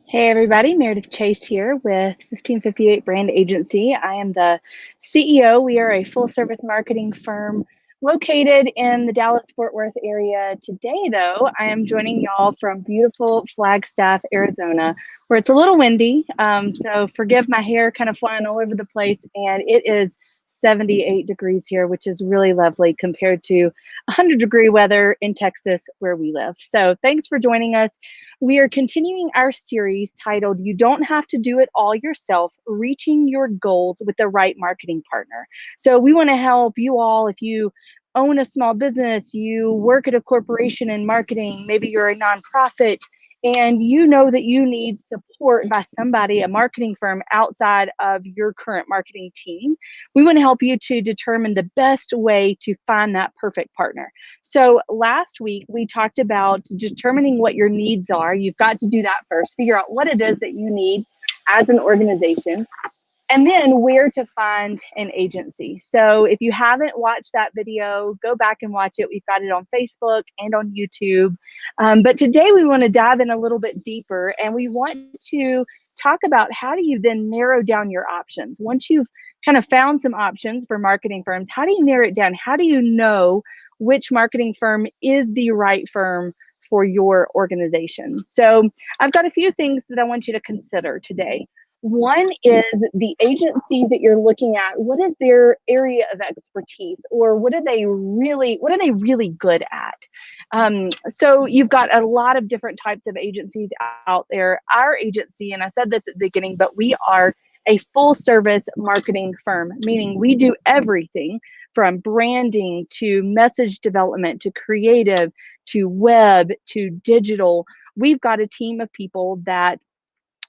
Hey everybody, Meredith Chase here with 1558 Brand Agency. I am the CEO. We are a full service marketing firm located in the Dallas Fort Worth area. Today, though, I am joining y'all from beautiful Flagstaff, Arizona, where it's a little windy. So forgive my hair kind of flying all over the place. And it is 78 degrees here, which is really lovely compared to 100-degree weather in Texas where we live. So thanks for joining us. We are continuing our series titled You Don't Have to Do It All Yourself, Reaching Your Goals with the Right Marketing Partner. So we want to help you all if you own a small business, you work at a corporation in marketing, maybe you're a nonprofit, and you know that you need support by somebody, a marketing firm outside of your current marketing team. We want to help you to determine the best way to find that perfect partner. So last week we talked about determining what your needs are. You've got to do that first, figure out what it is that you need as an organization, and then where to find an agency. So if you haven't watched that video, go back and watch it. We've got it on Facebook and on YouTube. But today we want to dive in a little bit deeper, and we want to talk about how do you then narrow down your options. Once you've kind of found some options for marketing firms, how do you narrow it down? How do you know which marketing firm is the right firm for your organization? So I've got a few things that I want you to consider today. One is the agencies that you're looking at. What is their area of expertise, or what are they really good at? So you've got a lot of different types of agencies out there. Our agency, and I said this at the beginning, but we are a full service marketing firm, meaning we do everything from branding to message development to creative to web to digital. We've got a team of people that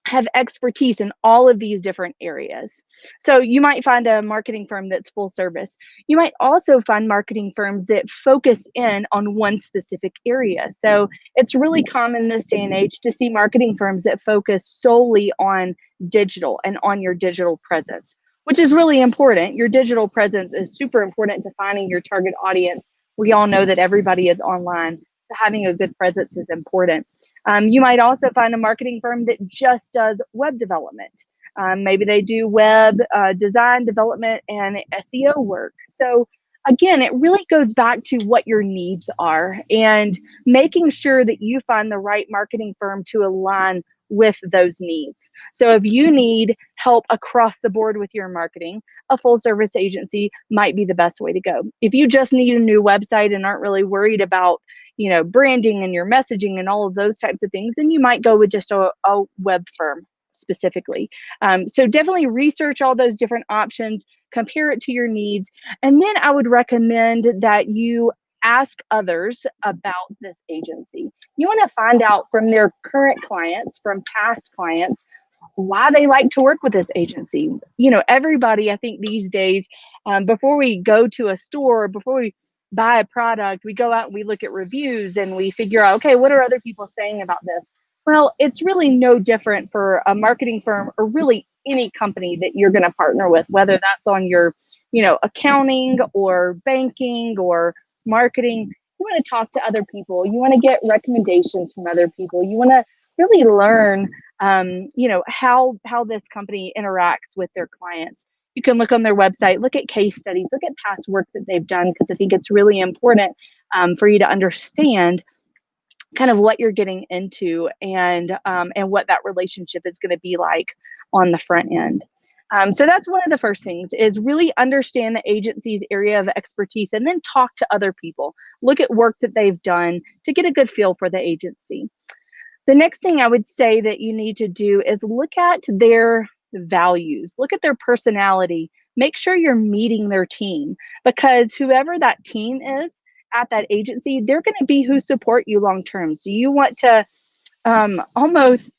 have expertise in all of these different areas. So you might find a marketing firm that's full service. You might also find marketing firms that focus in on one specific area. So it's really common this day and age to see marketing firms that focus solely on digital and on your digital presence, which is really important. Your digital presence is super important to finding your target audience. We all know that everybody is online, so having a good presence is important. You might also find a marketing firm that just does web development. Maybe they do web design, development, and SEO work. So again, it really goes back to what your needs are and making sure that you find the right marketing firm to align with those needs. So if you need help across the board with your marketing, a full service agency might be the best way to go. If you just need a new website and aren't really worried about branding and your messaging and all of those types of things, then you might go with just a web firm specifically. So definitely research all those different options, compare it to your needs, and then I would recommend that you ask others about this agency. You want to find out from their current clients, from past clients, why they like to work with this agency. Everybody, I think these days, before we go to a store, before we buy a product, we go out and we look at reviews and we figure out, okay, what are other people saying about this? Well, it's really no different for a marketing firm or really any company that you're going to partner with, whether that's on your, accounting or banking or marketing. You want to talk to other people. You want to get recommendations from other people. You want to really learn, how this company interacts with their clients. You can look on their website, look at case studies, look at past work that they've done, because I think it's really important for you to understand kind of what you're getting into and what that relationship is going to be like on the front end. So that's one of the first things, is really understand the agency's area of expertise and then talk to other people. Look at work that they've done to get a good feel for the agency. The next thing I would say that you need to do is look at their values, look at their personality, make sure you're meeting their team, because whoever that team is at that agency, they're going to be who support you long term. So you want to almost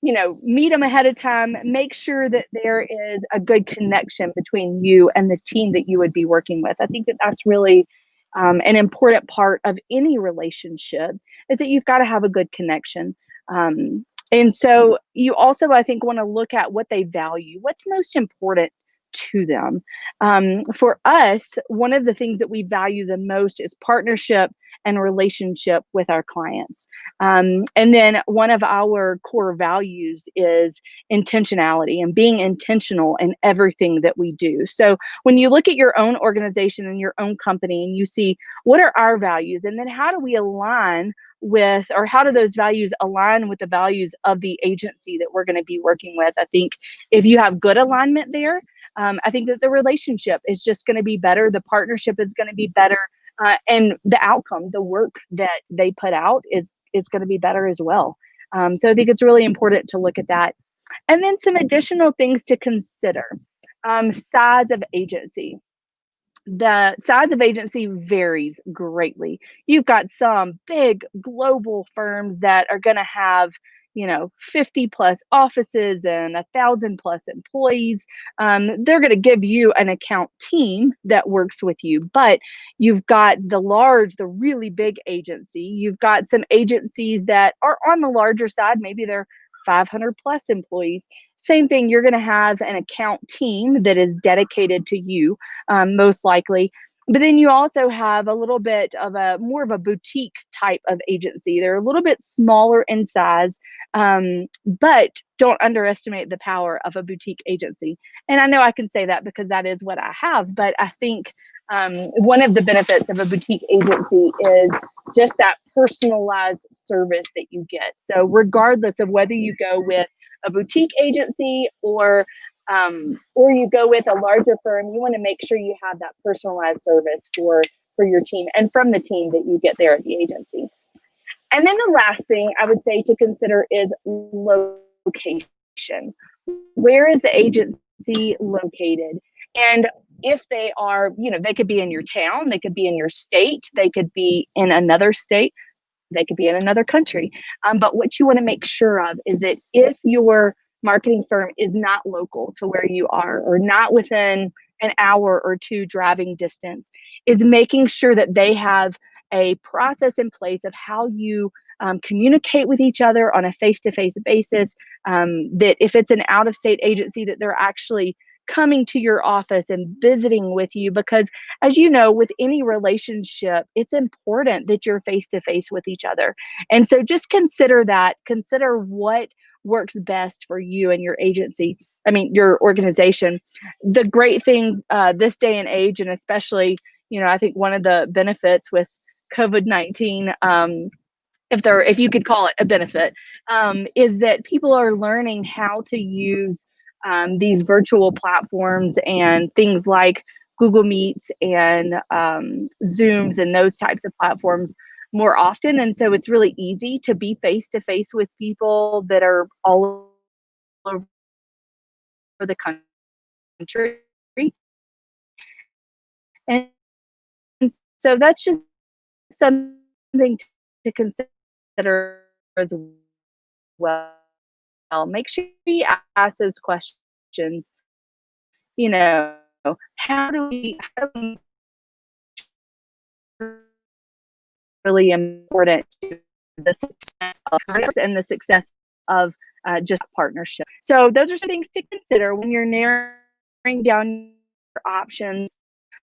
meet them ahead of time, make sure that there is a good connection between you and the team that you would be working with. I think that that's really an important part of any relationship, is that you've got to have a good connection. And so you also, I think, want to look at what they value. What's most important to them. For us, one of the things that we value the most is partnership and relationship with our clients. And then one of our core values is intentionality and being intentional in everything that we do. So when you look at your own organization and your own company and you see what are our values, and then how do we align with, or how do those values align with the values of the agency that we're going to be working with? I think if you have good alignment there, I think that the relationship is just going to be better. The partnership is going to be better. And the outcome, the work that they put out is going to be better as well. So I think it's really important to look at that. And then some additional things to consider. Size of agency. The size of agency varies greatly. You've got some big global firms that are going to have, 50 plus offices and 1,000 plus employees. They're going to give you an account team that works with you. But you've got the really big agency. You've got some agencies that are on the larger side. Maybe they're 500 plus employees. Same thing, you're going to have an account team that is dedicated to you, most likely. But then you also have a little bit of more of a boutique type of agency. They're a little bit smaller in size, but don't underestimate the power of a boutique agency. And I know I can say that because that is what I have, but I think one of the benefits of a boutique agency is just that personalized service that you get. So regardless of whether you go with a boutique agency or you go with a larger firm, you want to make sure you have that personalized service for your team and from the team that you get there at the agency. And then the last thing I would say to consider is location. Where is the agency located? And if they are, they could be in your town, they could be in your state, they could be in another state, they could be in another country. But what you want to make sure of is that if your marketing firm is not local to where you are or not within an hour or two driving distance, is making sure that they have a process in place of how you communicate with each other on a face-to-face basis, that if it's an out-of-state agency, that they're actually coming to your office and visiting with you, because as you know, with any relationship, it's important that you're face-to-face with each other. And so just consider what works best for you and your agency. Your organization. The great thing this day and age, and especially, I think one of the benefits with COVID-19, if you could call it a benefit, is that people are learning how to use these virtual platforms and things like Google Meets and Zooms and those types of platforms more often. And so it's really easy to be face-to-face with people that are all over the country. And so that's just something to consider as well. Make sure you ask those questions. How do we really important to the success of and the success of just partnership. So those are some things to consider when you're narrowing down your options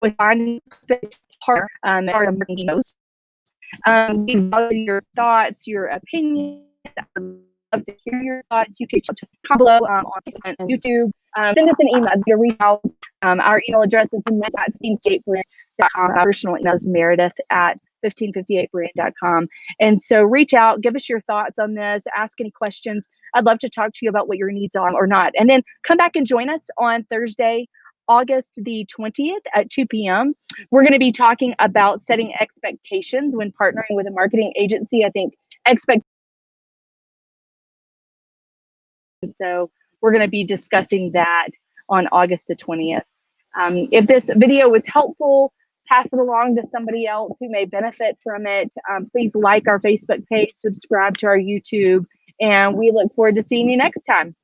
with finding a partner of most. We value your thoughts, your opinions. I would love to hear your thoughts. You can just comment below on Facebook and YouTube. Send us an email to reach out. Our email address is meredith@1558brand.com. Our personal email is meredith@1558brand.com. And so reach out, give us your thoughts on this, ask any questions. I'd love to talk to you about what your needs are or not. And then come back and join us on Thursday, August the 20th at 2 p.m. We're going to be talking about setting expectations when partnering with a marketing agency. I think so we're going to be discussing that on August the 20th. If this video was helpful, pass it along to somebody else who may benefit from it. Please like our Facebook page, subscribe to our YouTube, and we look forward to seeing you next time.